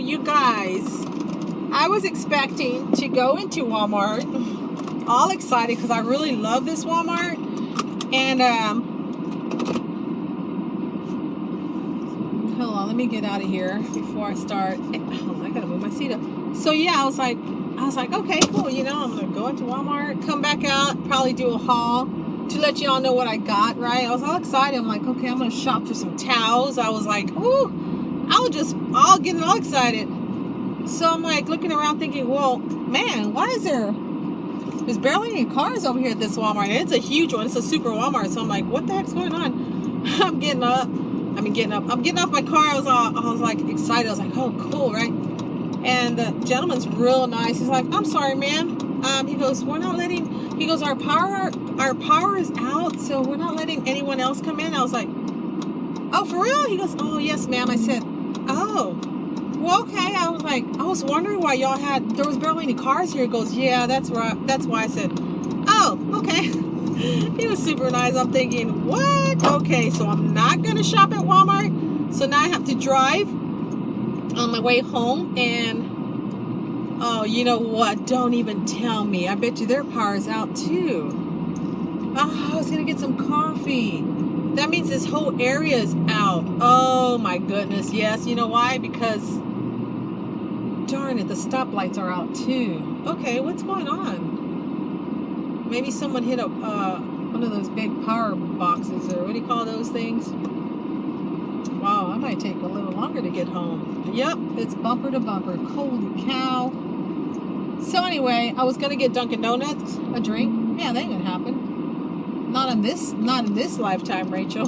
you guys, I was expecting to go into Walmart, all excited because I really love this Walmart. And hold on, let me get out of here before I start. Oh, I gotta move my seat up. So yeah, I was like, okay, cool. You know, I'm gonna go into Walmart, come back out, probably do a haul to let y'all know what I got. Right? I was all excited. I'm like, okay, I'm gonna shop for some towels. I was like, ooh, all getting all excited. So I'm like looking around, thinking, well, man, why is there's barely any cars over here at this Walmart. And it's a huge one. It's a super Walmart. So I'm like, what the heck's going on? I'm getting off my car. I was like excited. I was like, oh, cool, right? And the gentleman's real nice. He's like, I'm sorry, ma'am. He goes, our power is out, so we're not letting anyone else come in. I was like, oh, for real? He goes, oh, yes, ma'am. I said, oh, well, okay. I was wondering why there was barely any cars here. He goes, yeah, that's right. That's why. I said, oh, okay. He was super nice. I'm thinking, what? Okay, so I'm not going to shop at Walmart. So now I have to drive on my way home. And, oh, you know what? Don't even tell me. I bet you their power's out too. Oh, I was going to get some coffee. That means this whole area is out. Oh my goodness. Yes. You know why? Because, darn it, the stoplights are out too. Okay, what's going on? Maybe someone hit one of those big power boxes, or what do you call those things? Wow, I might take a little longer to get home. Yep, it's bumper to bumper. Holy cow. So anyway, I was going to get Dunkin' Donuts, a drink. Yeah, that ain't going to happen. Not in this lifetime, Rachel.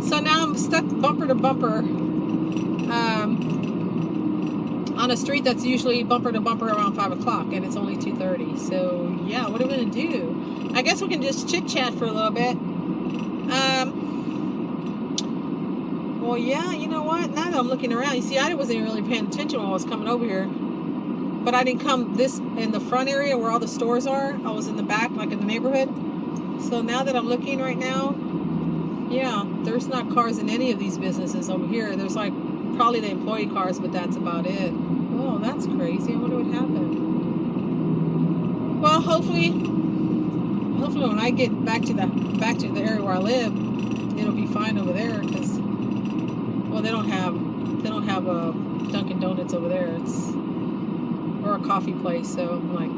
So now I'm stuck bumper to bumper on a street that's usually bumper to bumper around 5 o'clock, and it's only 2:30. So yeah, what are we gonna do? I guess we can just chit chat for a little bit. Well, yeah, you know what? Now that I'm looking around, you see, I wasn't really paying attention when I was coming over here. But I didn't come in the front area where all the stores are. I was in the back, like in the neighborhood. So now that I'm looking right now, yeah, there's not cars in any of these businesses over here. There's like probably the employee cars, but that's about it. Oh, that's crazy. I wonder what happened. Well, hopefully when I get back to the area where I live, it'll be fine over there, because, well, they don't have a Dunkin' Donuts over there. Or a coffee place. So I'm like,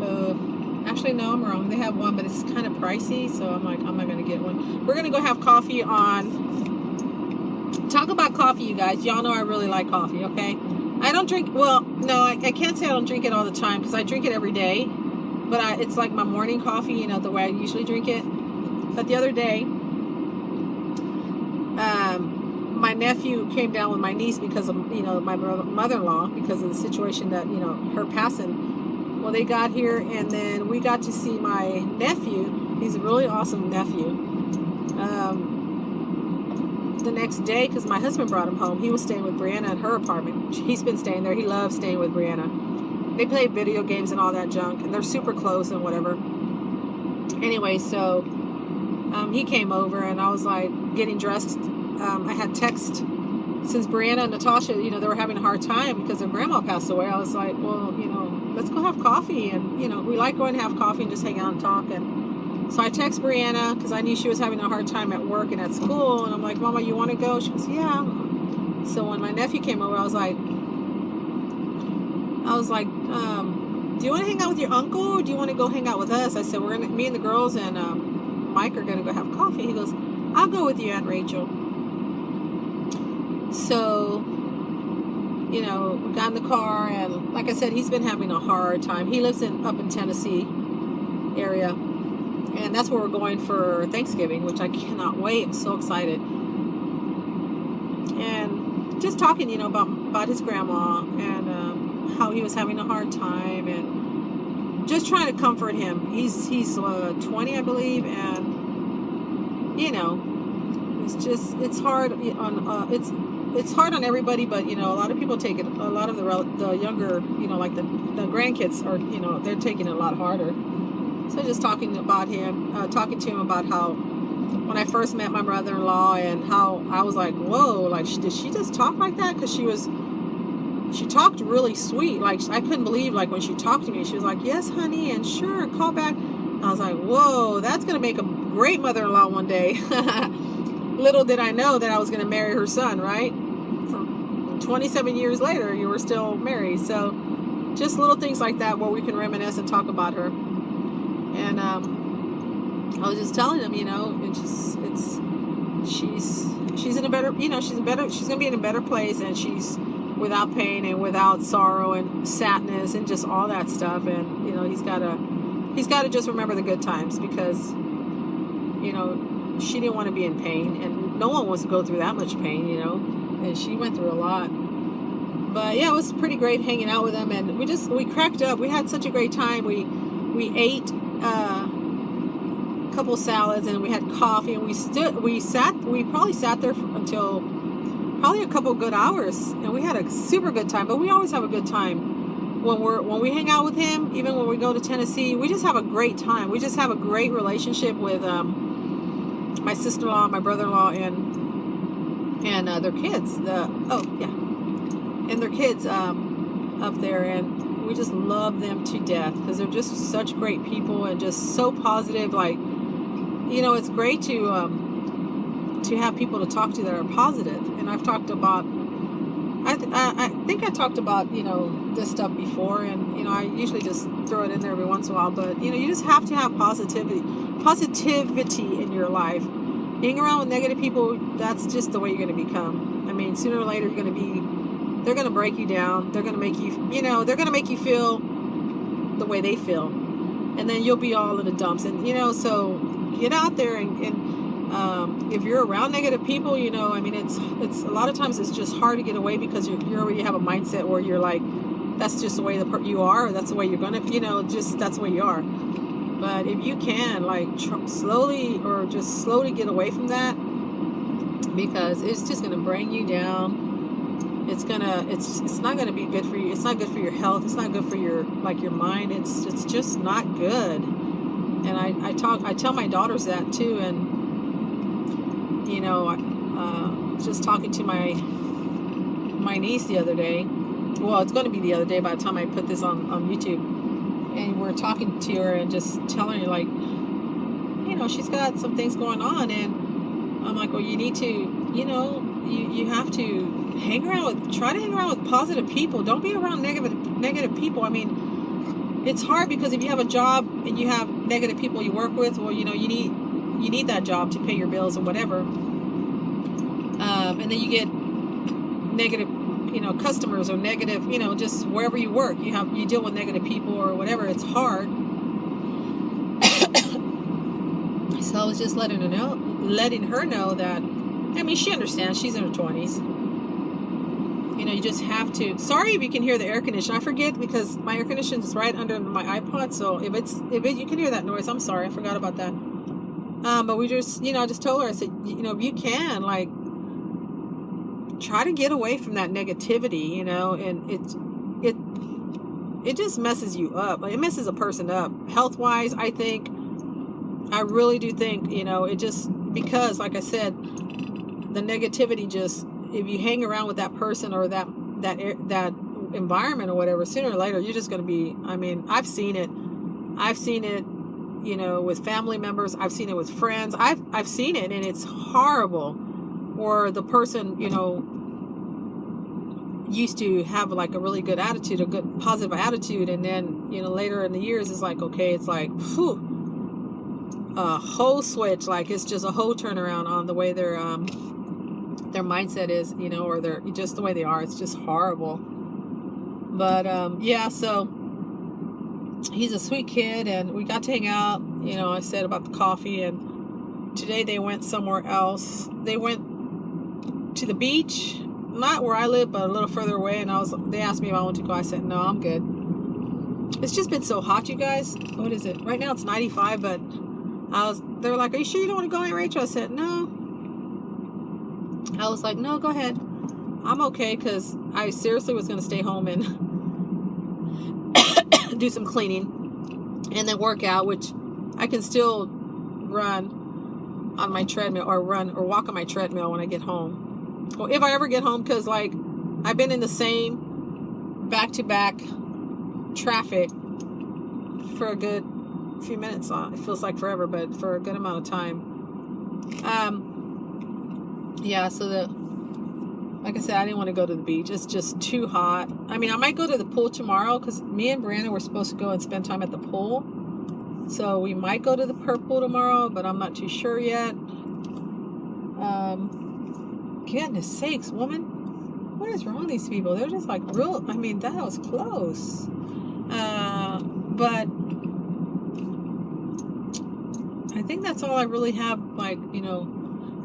actually, no, I'm wrong. They have one, but it's kind of pricey. So I'm like, I'm not going to get one. We're going to go have coffee talk about coffee, you guys. Y'all know I really like coffee, okay? I don't drink, well, no, I can't say I don't drink it all the time, because I drink it every day. But it's like my morning coffee, you know, the way I usually drink it. But the other day, my nephew came down with my niece because of, you know, my mother-in-law, because of the situation that, you know, her passing. Well, they got here, and then we got to see my nephew. He's a really awesome nephew. The next day, because my husband brought him home, he was staying with Brianna at her apartment. He's been staying there. He loves staying with Brianna. They play video games and all that junk, and they're super close and whatever. Anyway, so he came over, and I was like getting dressed. I had text, since Brianna and Natasha, you know, they were having a hard time because their grandma passed away. I was like, well, you know, let's go have coffee. And, you know, we like going to have coffee and just hang out and talk. And so I text Brianna, because I knew she was having a hard time at work and at school. And I'm like, Mama, you want to go? She goes, yeah. So when my nephew came over, I was like, do you want to hang out with your uncle, or do you want to go hang out with us? I said, me and the girls and Mike are going to go have coffee. He goes, I'll go with you, Aunt Rachel. So, you know, we got in the car, and like I said, he's been having a hard time. He lives up in Tennessee area, and that's where we're going for Thanksgiving, which I cannot wait. I'm so excited. And just talking, you know, about his grandma, and how he was having a hard time, and just trying to comfort him. He's 20, I believe, and, you know, it's hard on it's hard on everybody, but, you know, a lot of people take it, a lot of the younger, you know, like the grandkids are, you know, they're taking it a lot harder. So just talking to him about how when I first met my mother-in-law, and how I was like, whoa, like, did she just talk like that? Because she was she talked really sweet. Like, I couldn't believe, like, when she talked to me, she was like, yes, honey, and sure, call back. I was like, whoa, that's going to make a great mother-in-law one day. Little did I know that I was going to marry her son, right? 27 years later, you were still married. So just little things like that where we can reminisce and talk about her. And I was just telling him, she's in a better, she's going to be in a better place, and she's without pain and without sorrow and sadness and just all that stuff. And he's got to just remember the good times, because she didn't want to be in pain, and no one wants to go through that much pain, and she went through a lot. But yeah, it was pretty great hanging out with him, and we cracked up. We had such a great time. We ate a couple salads, and we had coffee, and we probably sat there until probably a couple good hours, and we had a super good time. But we always have a good time when we hang out with him. Even when we go to Tennessee, we just have a great time. We just have a great relationship with my sister-in-law, my brother-in-law, and their kids. And their kids up there, and we just love them to death, because they're just such great people and just so positive. Like, it's great to have people to talk to that are positive. And I've talked about, I think I talked about this stuff before, and I usually just throw it in there every once in a while. But you just have to have positivity in your life. Being around with negative people, that's just the way you're going to become. I mean, sooner or later they're going to break you down. They're going to make you, they're going to make you feel the way they feel, and then you'll be all in the dumps. And so get out there, and if you're around negative people, I mean, it's a lot of times it's just hard to get away, because you already have a mindset where you're like, that's just the way you are, or that's the way you're gonna, just that's the way you are. But if you can, like, slowly get away from that, because it's just gonna bring you down. It's not gonna be good for you. It's not good for your health. It's not good for your mind. It's just not good. And I tell my daughters that too. And I was just talking to my niece the other day. Well, it's going to be the other day by the time I put this on YouTube. And we're talking to her and just telling her, like, she's got some things going on, and I'm like, well, you need to, you have to try to hang around with positive people. Don't be around negative people. I mean, it's hard, because if you have a job and you have negative people you work with, well, you need that job to pay your bills or whatever. And then you get negative, customers, or negative, just wherever you work, you deal with negative people or whatever. It's hard. So I was just letting her know that, I mean, she understands. She's in her 20s. You just have to. Sorry if you can hear the air conditioner. I forget, because my air conditioner is right under my iPod. So if you can hear that noise, I'm sorry. I forgot about that. But we just, I just told her, I said, if you can, like, try to get away from that negativity, and it just messes you up. Like, it messes a person up health-wise. I really do think, it just, because, like I said, the negativity just, if you hang around with that person or that environment or whatever, sooner or later, you're just going to be, I mean, I've seen it, with family members. I've seen it with friends. I've seen it, and it's horrible. Or the person, used to have like a really good attitude, a good positive attitude, and then, later in the years, it's like, okay, it's like, a whole switch. Like, it's just a whole turnaround on the way their mindset is, or they're just the way they are. It's just horrible. But yeah, so he's a sweet kid, and we got to hang out. I said about the coffee, and today they went somewhere else. They went to the beach, not where I live, but a little further away. And they asked me if I wanted to go. I said no, I'm good. It's just been so hot, you guys. What is it right now? It's 95, but they were like, are you sure you don't want to go, Aunt Rachel? I said no. I was like, no, go ahead. I'm okay, because I seriously was going to stay home and do some cleaning and then work out, which I can still run on my treadmill, or walk on my treadmill when I get home. Well, if I ever get home, because, like, I've been in the same back-to-back traffic for a good few minutes. It feels like forever, but for a good amount of time. Yeah, so like I said, I didn't want to go to the beach. It's just too hot. I mean, I might go to the pool tomorrow because me and Brandon were supposed to go and spend time at the pool. So we might go to the pool tomorrow, but I'm not too sure yet. Goodness sakes, woman. What is wrong with these people? They're just like real. I mean, that was close. But I think that's all I really have, like, you know,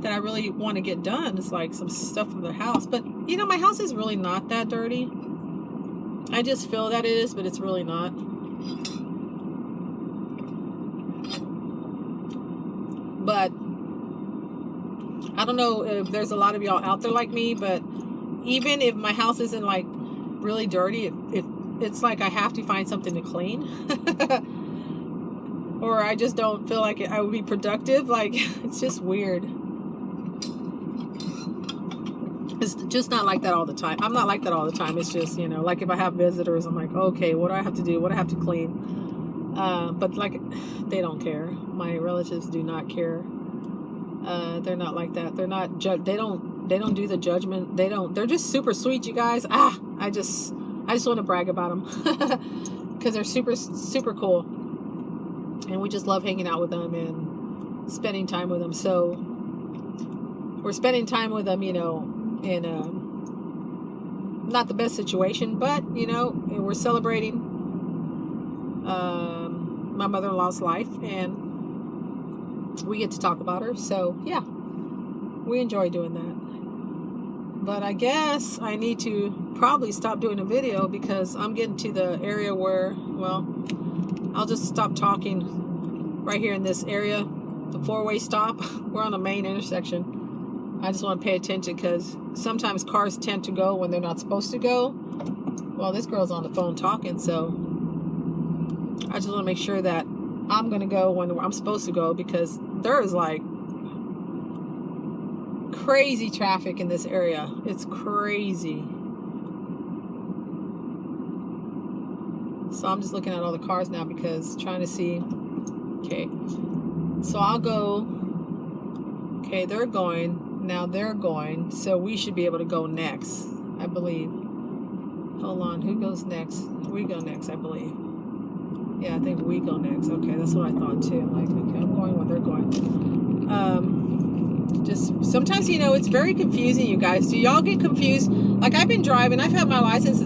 that I really want to get done is like some stuff from the house. But, you know, my house is really not that dirty. I just feel that it is, but it's really not. But I don't know if there's a lot of y'all out there like me, but even if my house isn't like really dirty, it's like I have to find something to clean. Or I just don't feel like I would be productive. Like, it's just weird. It's just not like that all the time. I'm not like that all the time. It's just, you know, like if I have visitors, I'm like, okay, what do I have to do? What do I have to clean? But like, they don't care. My relatives do not care. They're not like that. They're not they don't do the judgment. They're just super sweet, you guys. I just want to brag about them because they're super, super cool. And we just love hanging out with them and spending time with them. So we're spending time with them, you know, in not the best situation, but, you know, we're celebrating my mother-in-law's life, and we get to talk about her. So yeah, we enjoy doing that. But I guess I need to probably stop doing a video because I'm getting to the area where, well, I'll just stop talking right here in this area, the four-way stop. We're on a main intersection. I just want to pay attention because sometimes cars tend to go when they're not supposed to go. Well, this girl's on the phone talking, so I just want to make sure that I'm going to go when I'm supposed to go because there is like crazy traffic in this area. It's crazy. So I'm just looking at all the cars now because trying to see. Okay, so I'll go. Okay, they're going. Now they're going. So we should be able to go next, I believe. Hold on, who goes next? We go next, I believe. Yeah, I think we go next. Okay, that's what I thought too. I'm like, okay, I'm going when they're going. Just sometimes, you know, it's very confusing, you guys. Do y'all get confused? Like, I've been driving. I've had my license.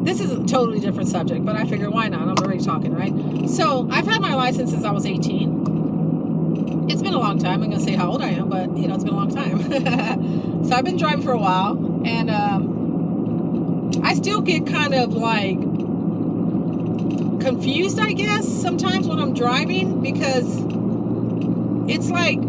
This is a totally different subject, but I figure why not? I'm already talking, right? So I've had my license since I was 18. It's been a long time. I'm going to say how old I am, but, you know, it's been a long time. So I've been driving for a while, and I still get kind of like confused, I guess, sometimes when I'm driving, because it's like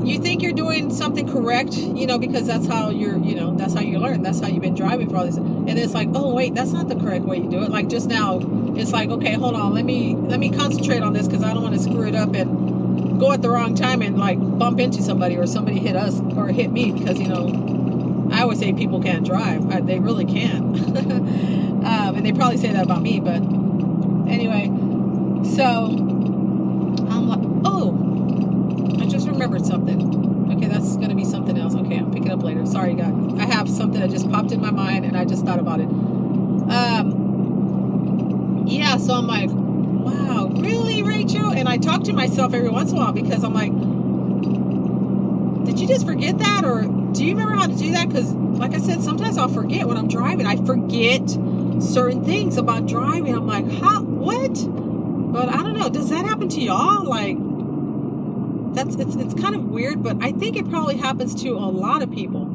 you think you're doing something correct, you know, because that's how that's how you learn. That's how you've been driving for all this. And it's like, oh wait, that's not the correct way you do it. Like just now, it's like, okay, hold on, let me concentrate on this because I don't want to screw it up and go at the wrong time and like bump into somebody or somebody hit us or hit me, because, you know, I always say people can't drive. They really can't. And they probably say that about me, but anyway, so I'm like, oh, I just remembered something. Okay, that's going to be something else. Okay, I'll pick it up later. Sorry, guys. I have something that just popped in my mind, and I just thought about it. Yeah, so I'm like, wow, really, Rachel? And I talk to myself every once in a while because I'm like, did you just forget that? Or do you remember how to do that? Because, like I said, sometimes I'll forget when I'm driving. I forget certain things about driving. I'm like, how? What? But I don't know. Does that happen to y'all? Like, it's kind of weird, but I think it probably happens to a lot of people.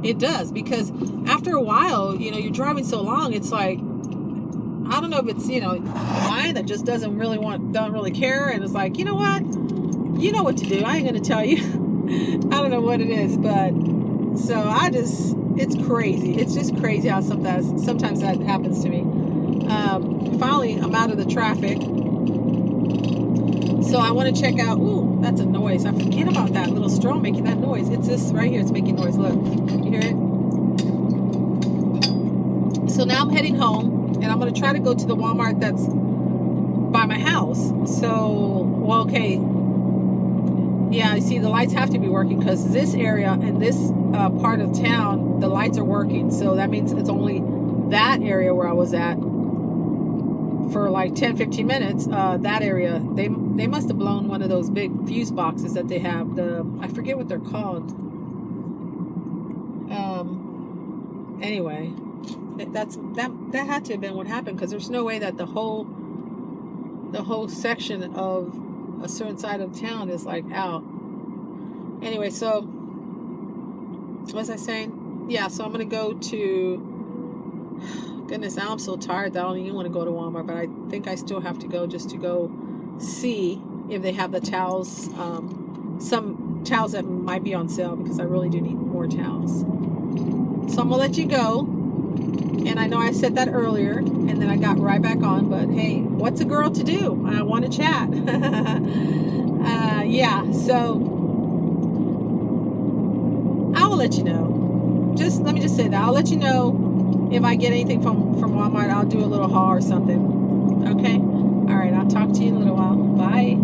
It does, because after a while, you know, you're driving so long, it's like, I don't know if it's, you know, mind that just don't really care, and it's like, you know what? You know what to do. I ain't gonna tell you. I don't know what it is, but so it's crazy. It's just crazy how sometimes that happens to me. Finally, I'm out of the traffic. So I want to check out, ooh, that's a noise. I forget about that little straw making that noise. It's this right here. It's making noise. Look, you hear it? So now I'm heading home, and I'm going to try to go to the Walmart that's by my house. So, well, okay. Yeah, you see, the lights have to be working because this area and this part of town, the lights are working. So that means it's only that area where I was at for like 10-15 minutes. That area, they must have blown one of those big fuse boxes that they have. I forget what they're called. Anyway, that had to have been what happened, because there's no way that the whole section of a certain side of town is like out. Anyway, so what was I saying? Yeah, so I'm gonna go to, goodness, now I'm so tired that I don't even want to go to Walmart, but I think I still have to go just to go see if they have the towels, some towels that might be on sale, because I really do need more towels. So I'm gonna let you go. And I know I said that earlier, and then I got right back on, but hey, what's a girl to do? I want to chat. Yeah, so I will let you know. Let me just say that. I'll let you know if I get anything from Walmart. I'll do a little haul or something. Okay? All right, I'll talk to you in a little while. Bye.